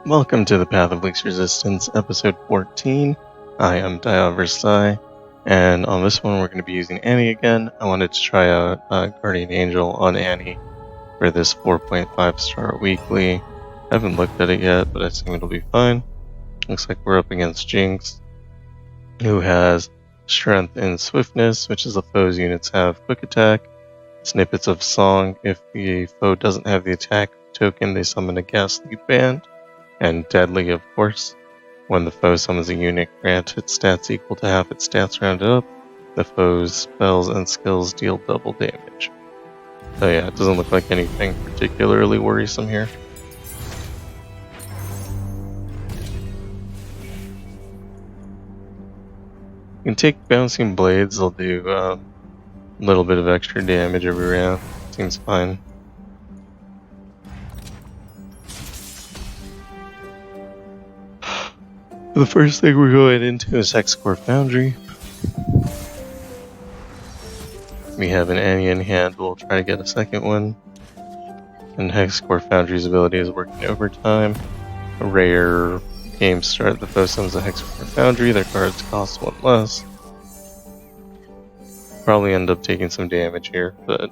Welcome to the Path of Least Resistance, episode 14. I am Versailles, and on this one we're going to be using Annie again. I wanted to try out Guardian Angel on Annie for this 4.5 star weekly. I haven't looked at it yet, but I assume it'll be fine. Looks like we're up against Jinx, who has Strength and Swiftness, which is the foe's units have Quick Attack, Snippets of Song. If the foe doesn't have the attack token, they summon a Ghastly Band. And Deadly, of course. When the foe summons a unit, grant its stats equal to half its stats rounded up. The foe's spells and skills deal double damage. So yeah, it doesn't look like anything particularly worrisome here. You can take Bouncing Blades, they'll do a little bit of extra damage every round. Seems fine. The first thing we're going into is Hexcore Foundry. We have an Annie in hand, we'll try to get a second one. And Hexcore Foundry's ability is working overtime. A rare game start, the foe summons a Hexcore Foundry, their cards cost one less. Probably end up taking some damage here, but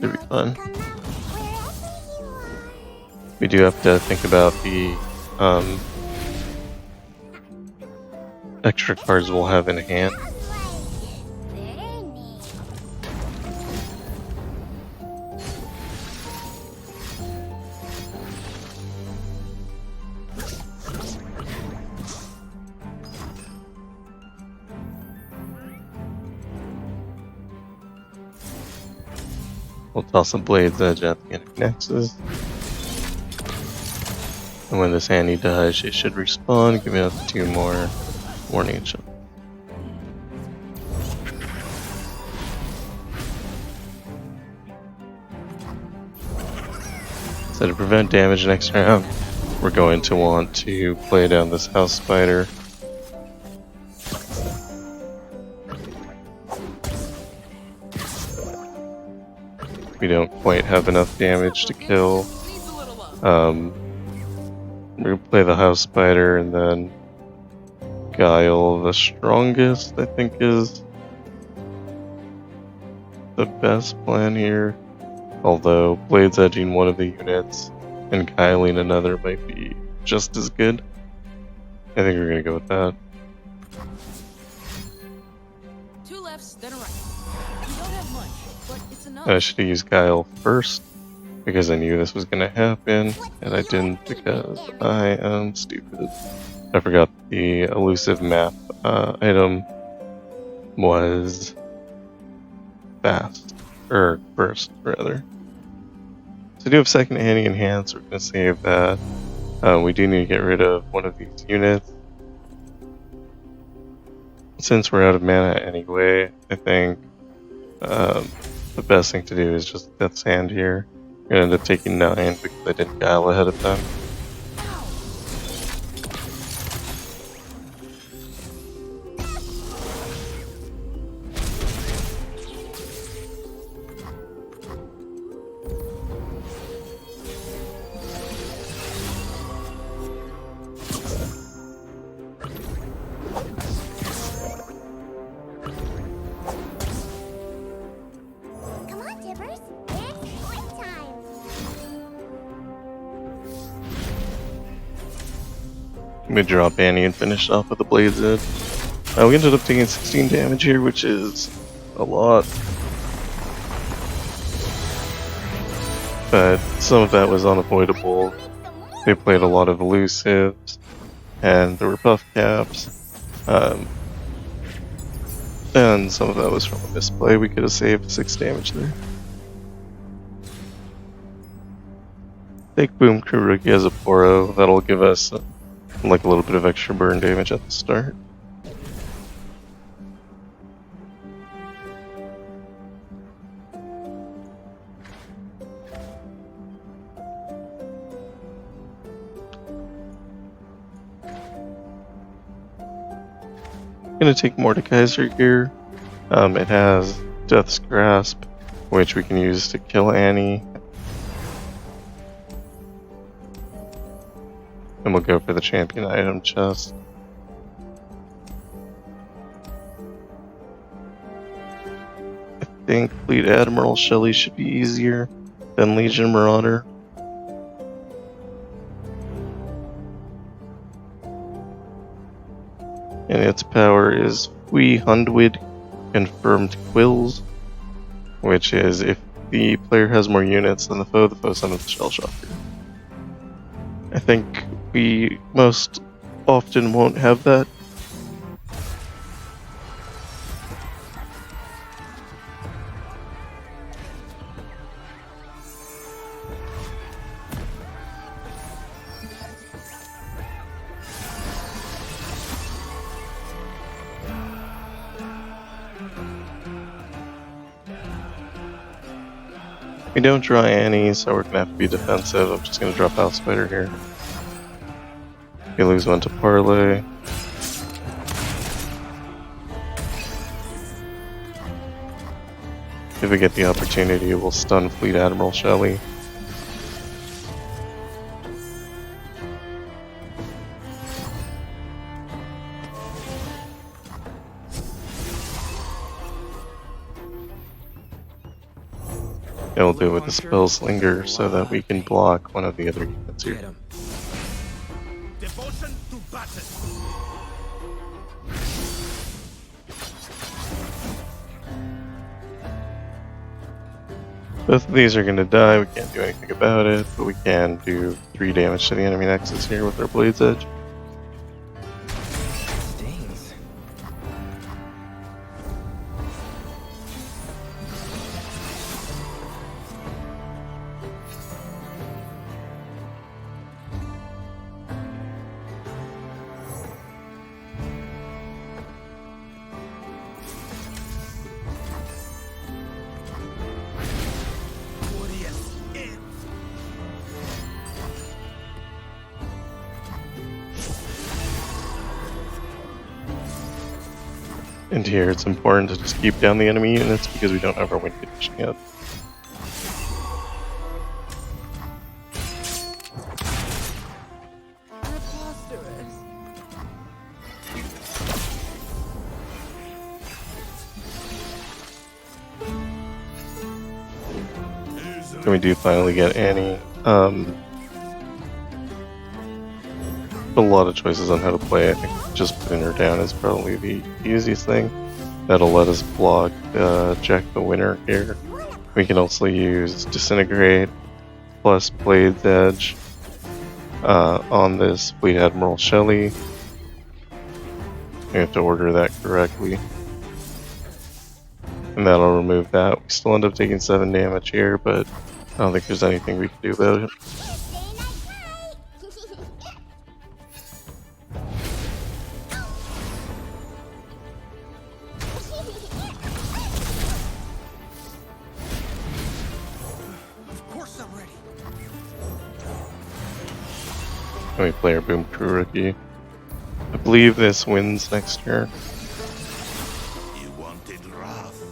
should be fun. We do have to think about the extra cards we'll have in hand. We'll toss a Blade's Edge at the end of Nexus. And when this Annie dies, she should respawn, giving us 2 more warning shots. So to prevent damage next round, we're going to want to play down this House Spider. We don't quite have enough damage to kill. We're gonna play the House Spider and then Guile the Strongest, I think, is the best plan here. Although Blades edging one of the units and Guiling another might be just as good. I think we're gonna go with that. 2 lefts, then a right. You don't have much, but it's enough. I should have used Guile first because I knew this was gonna happen, and I didn't because I am stupid. I forgot the elusive map item was fast, or burst rather. So I do have second Annie in hand, so we're going to save that. We do need to get rid of one of these units. Since we're out of mana anyway, I think the best thing to do is just Death's Hand here. We're going to end up taking 9 because I did Guile ahead of time. I'm gonna drop Annie and finish off with the Blade's Edge. We ended up taking 16 damage here, which is a lot. But some of that was unavoidable. They played a lot of elusives, and there were buff caps. And some of that was from a misplay. We could have saved 6 damage there. Take Boom Kurugi as a Poro. That'll give us like a little bit of extra burn damage at the start. I'm gonna take Mordekaiser here. It has Death's Grasp, which we can use to kill Annie. and we'll go for the champion item chest. I think Fleet Admiral Shelley should be easier than Legion Marauder. And its power is Fwee Hundwed Confirmed Kwills, which is if the player has more units than the foe sends the Shell Shocker. I think we most often won't have that. We don't draw Annie, so we're gonna have to be defensive. I'm just gonna drop out Spider here. We lose one to Parlay. If we get the opportunity, we'll stun Fleet Admiral Shelley. And we'll do it with the Spell Slinger so that we can block one of the other units here. Devotion to battle. Both of these are going to die, we can't do anything about it, but we can do 3 damage to the enemy nexus here with our Blade's Edge. Stings. And here it's important to just keep down the enemy units because we don't have our win condition yet. And we do finally get Annie. A lot of choices on how to play. I think just putting her down is probably the easiest thing. That'll let us block Jack the Winner here. We can also use Disintegrate plus Blade's Edge on this Fleet Admiral Shelley. We have to order that correctly. And that'll remove that. We still end up taking 7 damage here, but I don't think there's anything we can do about it. And we play our Boom Crew Rookie. I believe this wins next turn. You wanted wrath.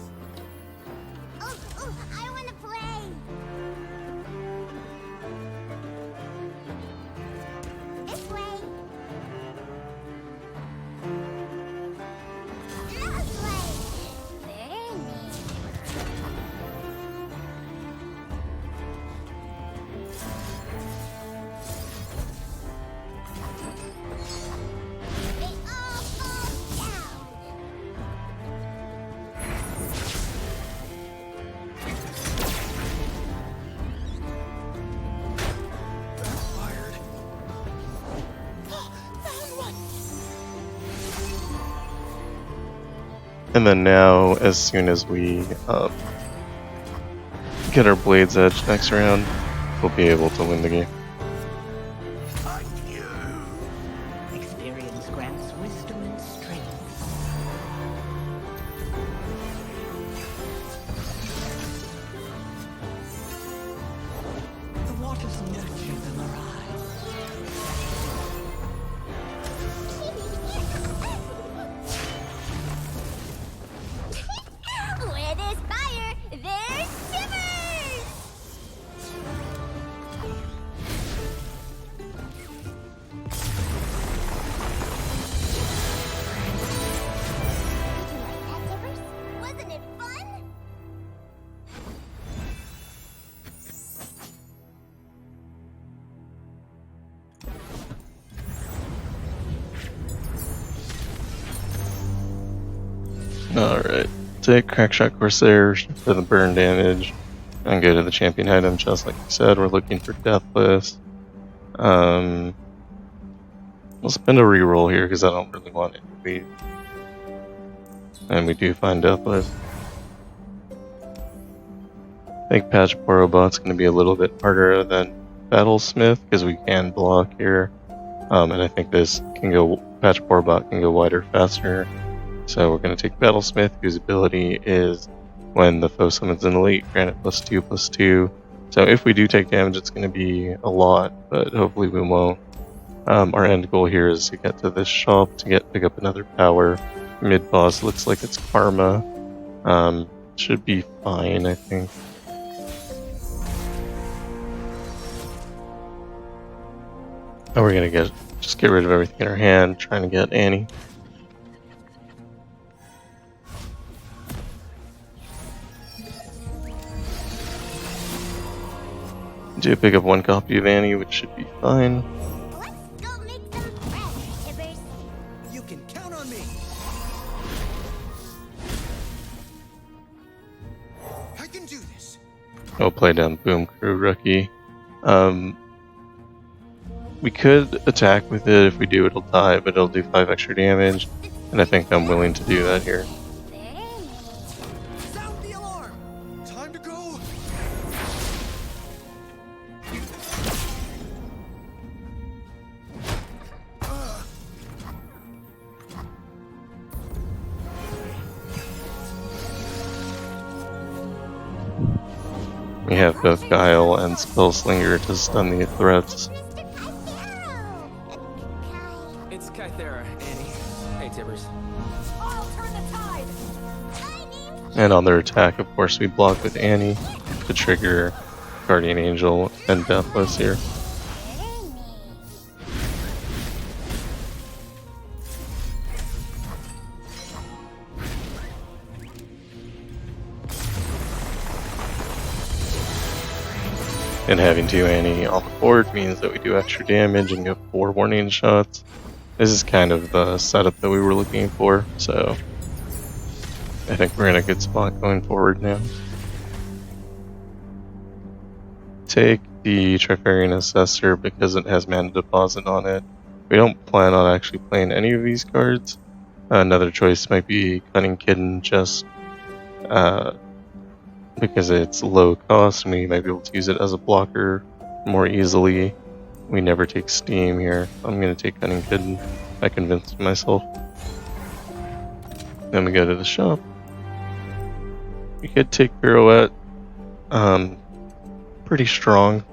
I want to play. This way. This way. Very neat. And then now, as soon as we get our Blade's Edge next round, we'll be able to win the game. Experience grants wisdom and strength. The waters nurture the mirage. Where there's fire, there's shivers! Alright, take Crackshot Corsair for the burn damage, and go to the champion item just like we said. We're looking for Deathless. We'll spend a reroll here because I don't really want it to leave. And we do find Deathless. I think Patch Porobot's going to be a little bit harder than Battlesmith because we can block here. And I think this can go, Patch Porobot can go wider faster. So we're going to take Battlesmith, whose ability is when the foe summons an elite, grant it +2/+2. So if we do take damage, it's going to be a lot, but hopefully we won't. Our end goal here is to get to this shop to pick up another power. Mid boss looks like it's Karma. Should be fine, I think. Oh, we're gonna just get rid of everything in our hand, trying to get Annie. Do pick up one copy of Annie, which should be fine. Let's go make some friends, Tibbers. You can count on me. I can do this. I'll play down Boom Crew Rookie. We could attack with it. If we do, it'll die, but it'll do 5 extra damage. And I think I'm willing to do that here. Sound the alarm. Time to go. We have both Guile and Spellslinger to stun the threats. It's Kythera, Annie. Hey, Tibbers. I'll turn the tide. And on their attack, of course, we block with Annie to trigger Guardian Angel and Deathless here. And having 2 Annie on the board means that we do extra damage and get 4 warning shots. This is kind of the setup that we were looking for, so I think we're in a good spot going forward now. Take the Trifarian Assessor because it has mana deposit on it. We don't plan on actually playing any of these cards. Another choice might be Cunning Kitten just because it's low cost and we might be able to use it as a blocker more easily. We never take Steam here. I'm going to take Cunning Kitten. I convinced myself. Then we go to the shop. We could take Pirouette. Pretty strong.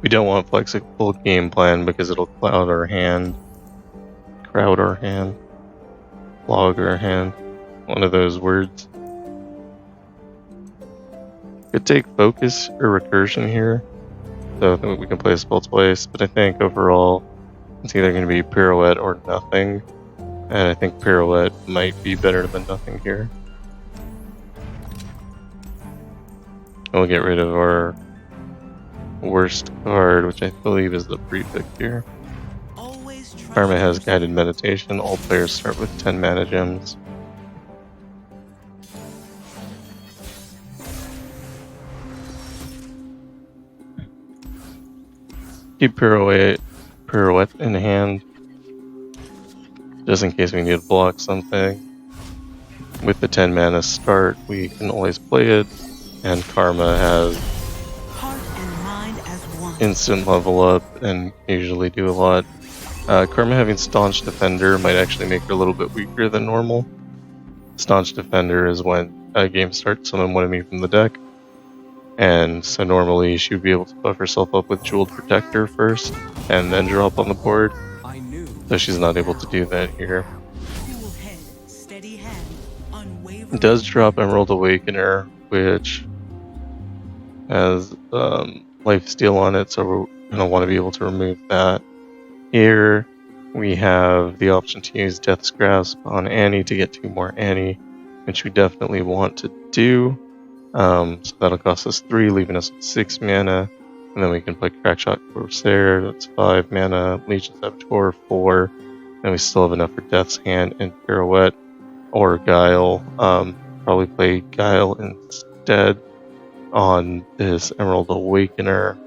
We don't want flexible game plan because it'll cloud our hand. Crowd our hand. Clog our hand. One of those words. Could take Focus or Recursion here, so we can play a spell twice, but I think overall it's either going to be Pirouette or nothing, and I think Pirouette might be better than nothing here. We'll get rid of our worst card, which I believe is the Prefect here. Karma has Guided Meditation. All players start with 10 mana gems. Keep Pirouette in hand, just in case we need to block something. With the 10 mana start, we can always play it, and Karma has Heart and mind as one. instant level up and usually do a lot. Karma having Staunch Defender might actually make her a little bit weaker than normal. Staunch Defender is when a game starts, summon one enemy from the deck. And so normally she would be able to buff herself up with Jeweled Protector first, and then drop on the board. I knew. So she's not able to do that here. Cool head, steady hand, unwavering. It does drop Emerald Awakener, which has lifesteal on it, so we're going to want to be able to remove that. Here we have the option to use Death's Grasp on Annie to get 2 more Annie, which we definitely want to do. So that'll cost us 3, leaving us with 6 mana. And then we can play Crackshot Corsair, that's 5 mana. Legion Saboteur, 4. and we still have enough for Death's Hand and Pirouette or Guile. Probably play Guile instead on this Emerald Awakener.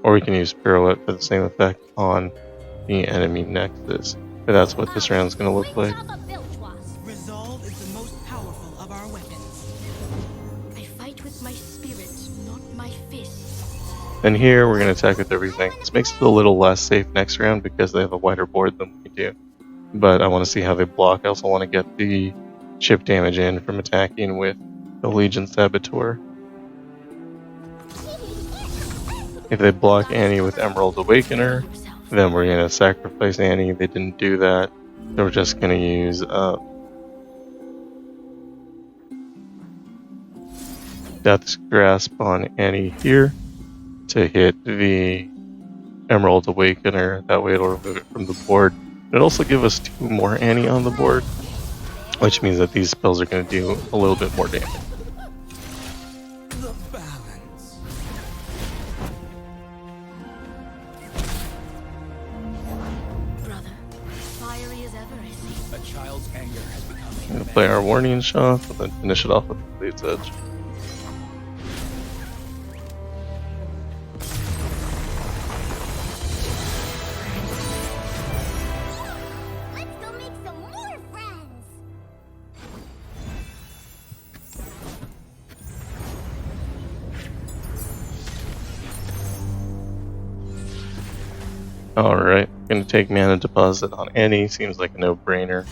Or we can use Pirouette for the same effect on the enemy Nexus. But that's what this round's going to look like. Resolve is the most powerful of our weapons. I fight with my spirit, not my fist. And here we're going to attack with everything. This makes it a little less safe next round because they have a wider board than we do. But I want to see how they block. I also want to get the chip damage in from attacking with the Legion Saboteur. If they block Annie with Emerald Awakener, then we're going to sacrifice Annie. They didn't do that. So we're just going to use Death's Grasp on Annie here to hit the Emerald Awakener. That way it'll remove it from the board. It'll also give us 2 more Annie on the board, which means that these spells are going to do a little bit more damage. The balance. Brother, fiery as ever, I see. A child's anger has become a We're going to play our Warning Shot, and then finish it off with the Blade's Edge. Let's go make some more friends. Alright, going to take Mana Deposit on Annie. Seems like a no-brainer.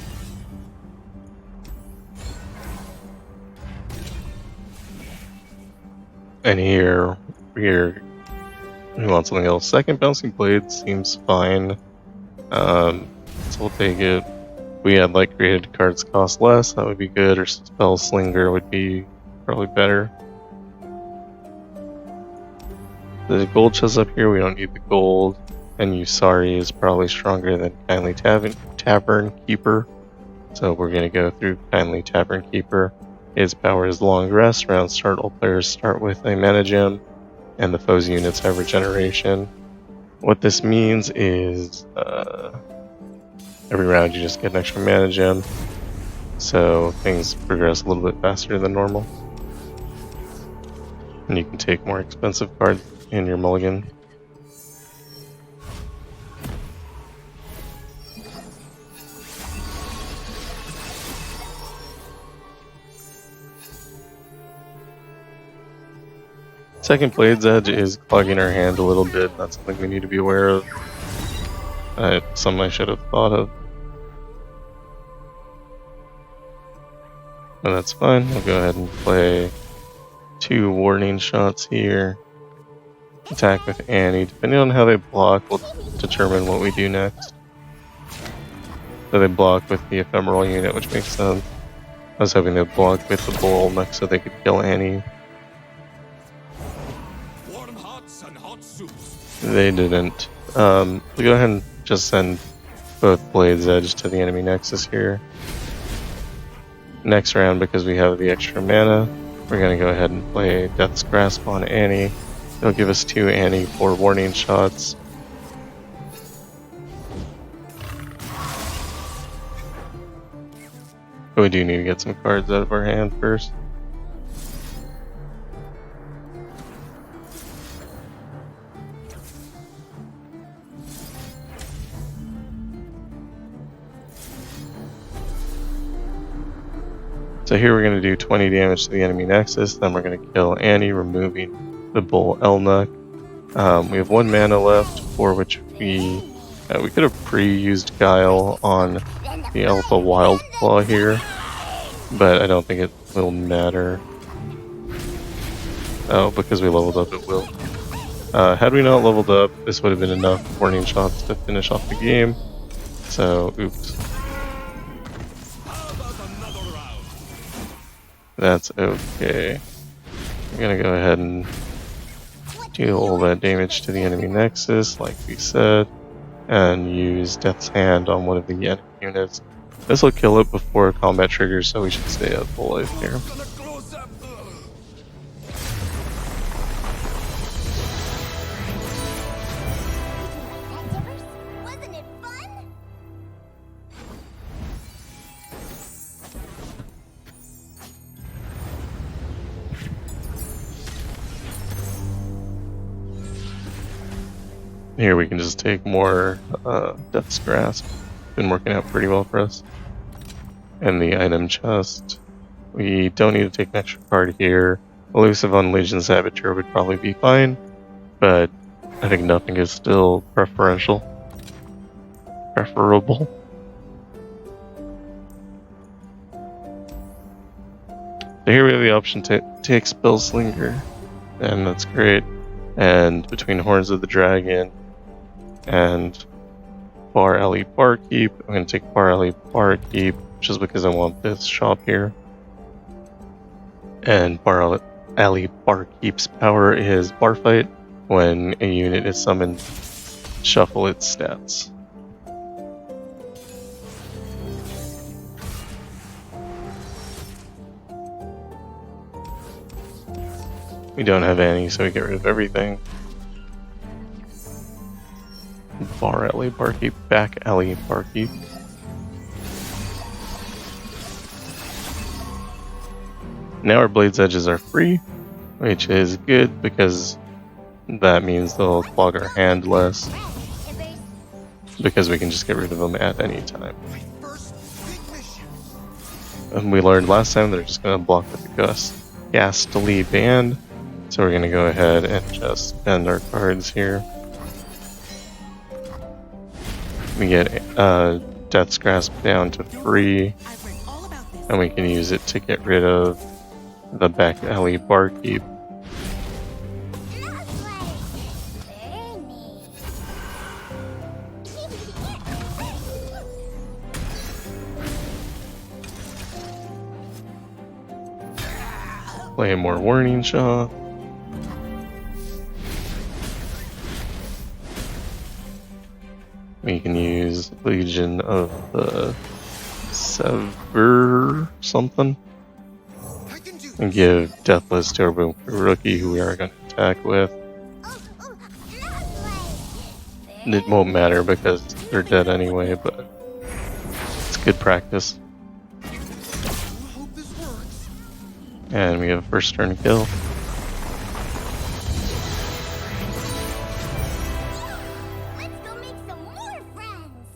And here, we want something else. Second Bouncing Blade seems fine. So we'll take it. If we had like created cards cost less, that would be good, or Spell Slinger would be probably better. The gold chest up here, we don't need the gold. And Usari is probably stronger than Kindly Tavernkeeper. So we're going to go through Kindly Tavernkeeper. Its power is Long Rest. Round start, all players start with a mana gem, and the foe's units have regeneration. What this means is every round you just get an extra mana gem, so things progress a little bit faster than normal. And you can take more expensive cards in your mulligan. Second Blade's Edge is clogging our hand a little bit. That's something we need to be aware of. Something I should have thought of. But that's fine. We'll go ahead and play 2 Warning Shots here. Attack with Annie. Depending on how they block, will determine what we do next. So they block with the Ephemeral unit, which makes sense. I was hoping they'd block with the Bull next so they could kill Annie. They didn't. We'll go ahead and just send both Blade's Edge to the enemy Nexus here. Next round, because we have the extra mana, we're going to go ahead and play Death's Grasp on Annie. It'll give us 2 Annie for Warning Shots. But we do need to get some cards out of our hand first. So here we're going to do 20 damage to the enemy Nexus, then we're going to kill Annie, removing the Bull Elnuck. We have 1 mana left, for which we could have pre-used Guile on the Alpha Wildclaw here, but I don't think it will matter. Oh, because we leveled up, it will. Had we not leveled up, this would have been enough Warning Shots to finish off the game, so oops. That's okay. We're gonna go ahead and deal all that damage to the enemy Nexus, like we said, and use Death's Hand on one of the enemy units. This will kill it before combat triggers, so we should stay up full life here. Was Here we can just take more Death's Grasp. Been working out pretty well for us. And the item chest. We don't need to take an extra card here. Elusive on Legion's Saboteur would probably be fine, but I think nothing is still preferable. So here we have the option to take Spellslinger, and that's great. And between Horns of the Dragon and Bar Alley Barkeep, I'm going to take Bar Alley Barkeep just because I want this shop here. And Bar Alley Barkeep's power is Bar Fight. When a unit is summoned, shuffle its stats. We don't have any, so we get rid of everything. Bar Alley Barkeep, Back Alley Barkeep. Now our Blade's Edges are free, which is good because that means they'll clog our hand less. Because we can just get rid of them at any time. And we learned last time they're just going to block with the Ghastly Band. So we're going to go ahead and just spend our cards here. We get Death's Grasp down to free. And we can use it to get rid of the Back Alley Barkeep. Play a more Warning Shot. We can use Legion of the Sever something. And give Deathless to our rookie who we are going to attack with. It won't matter because they're dead anyway, but it's good practice. And we have first turn kill. Let's go make some more friends.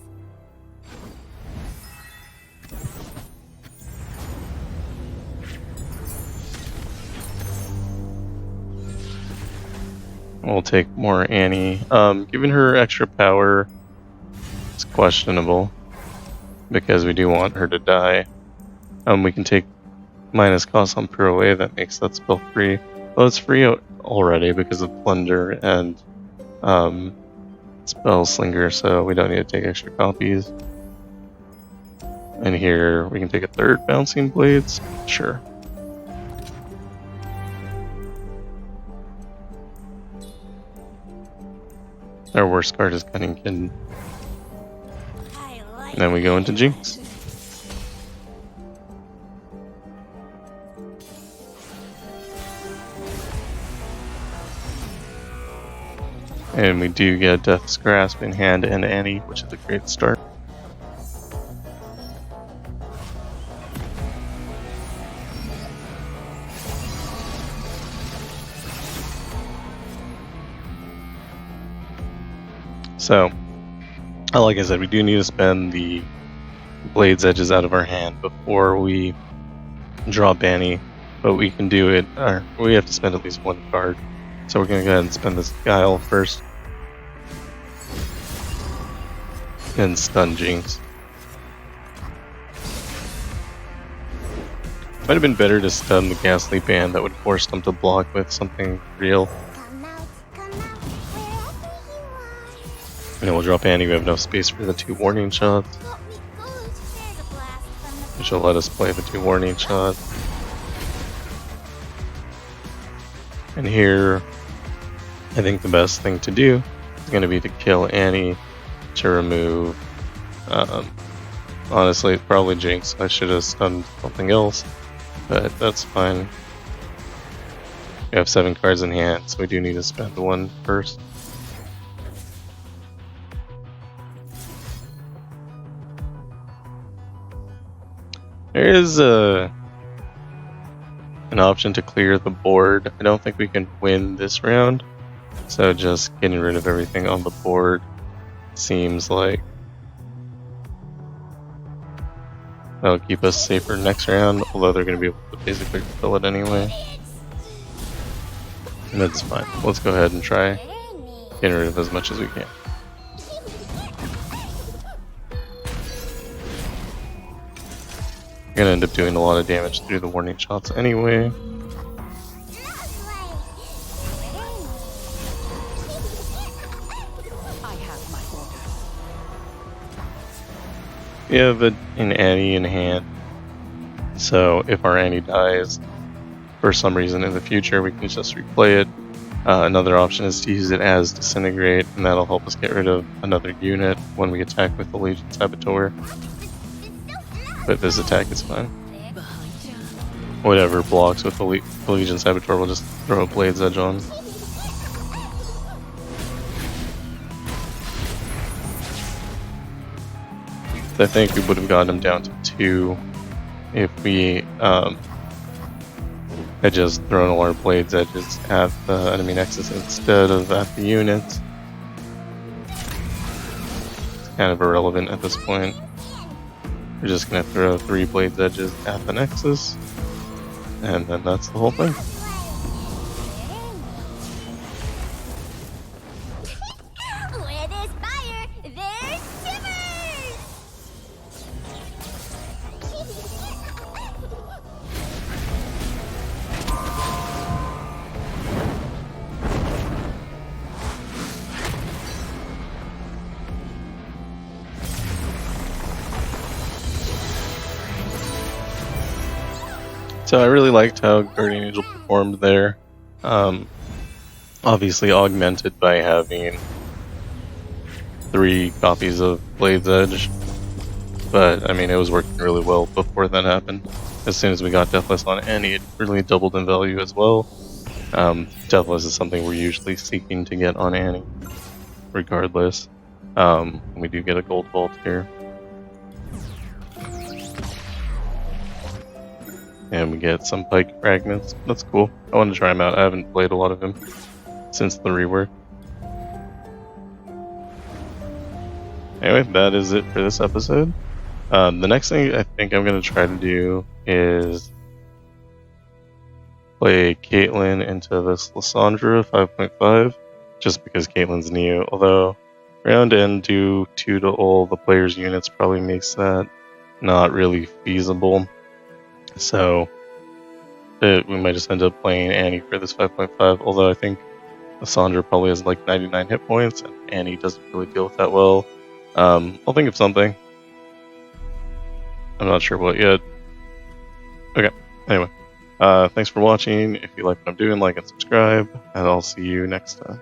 We'll take more Annie. Giving her extra power is questionable because we do want her to die. We can take minus cost on Pure Away, that makes that spell free. Well, it's free already because of Plunder and Spellslinger, so we don't need to take extra copies. And here we can take a third Bouncing Blades. Sure. Our worst card is Cunning Kitten. And then we go into Jinx. And we do get Death's Grasp in hand and Annie, which is a great start. So, like I said, we do need to spend the Blade's Edges out of our hand before we drop Annie, but we can do it, or we have to spend at least one card. So we're going to go ahead and spend this Guile first. And stun Jinx. Might have been better to stun the Ghastly Band, that would force them to block with something real. And we'll drop Annie, we have no space for the 2 Warning Shots. Which will let us play the 2 Warning Shots. And here, I think the best thing to do is going to be to kill Annie to remove, honestly, probably Jinx. I should have stunned something else, but that's fine. We have 7 cards in hand, so we do need to spend one first. There is an option to clear the board. I don't think we can win this round, So just getting rid of everything on the board seems like that'll keep us safer next round, although they're going to be able to basically fill it anyway. And that's fine. Let's go ahead and try getting rid of as much as we can. We're going to end up doing a lot of damage through the warning shots anyway. We have an Annie in hand, so if our Annie dies for some reason in the future, we can just replay it. Another option is to use it as Disintegrate, and that'll help us get rid of another unit when we attack with the Legion Saboteur. But this attack is fine. Whatever blocks with the Legion Saboteur, we'll just throw a Blade's Edge on. I think we would have gotten him down to 2 if we had just thrown all our Blade's Edges at the enemy nexus instead of at the units. It's kind of irrelevant at this point. We're just going to throw 3 Blade's Edges at the nexus, and then that's the whole thing. Where there's fire, there's shivers! So I really liked how Guardian Angel performed there. Obviously augmented by having 3 copies of Blade's Edge. But I mean, it was working really well before that happened. As soon as we got Deathless on Annie, it really doubled in value as well. Deathless is something we're usually seeking to get on Annie, regardless. We do get a gold vault here. And we get some pike fragments. That's cool. I want to try him out. I haven't played a lot of him since the rework. Anyway, that is it for this episode. The next thing I think I'm going to try to do is play Caitlyn into this Lysandra 5.5, just because Caitlyn's new. Although round end do 2 to all the players' units probably makes that not really feasible. So we might just end up playing Annie for this 5.5, although I think Lysandra probably has like 99 hit points, and Annie doesn't really deal with that well. I'll think of something. I'm not sure what yet. Okay, anyway. Thanks for watching. If you like what I'm doing, like and subscribe, and I'll see you next time.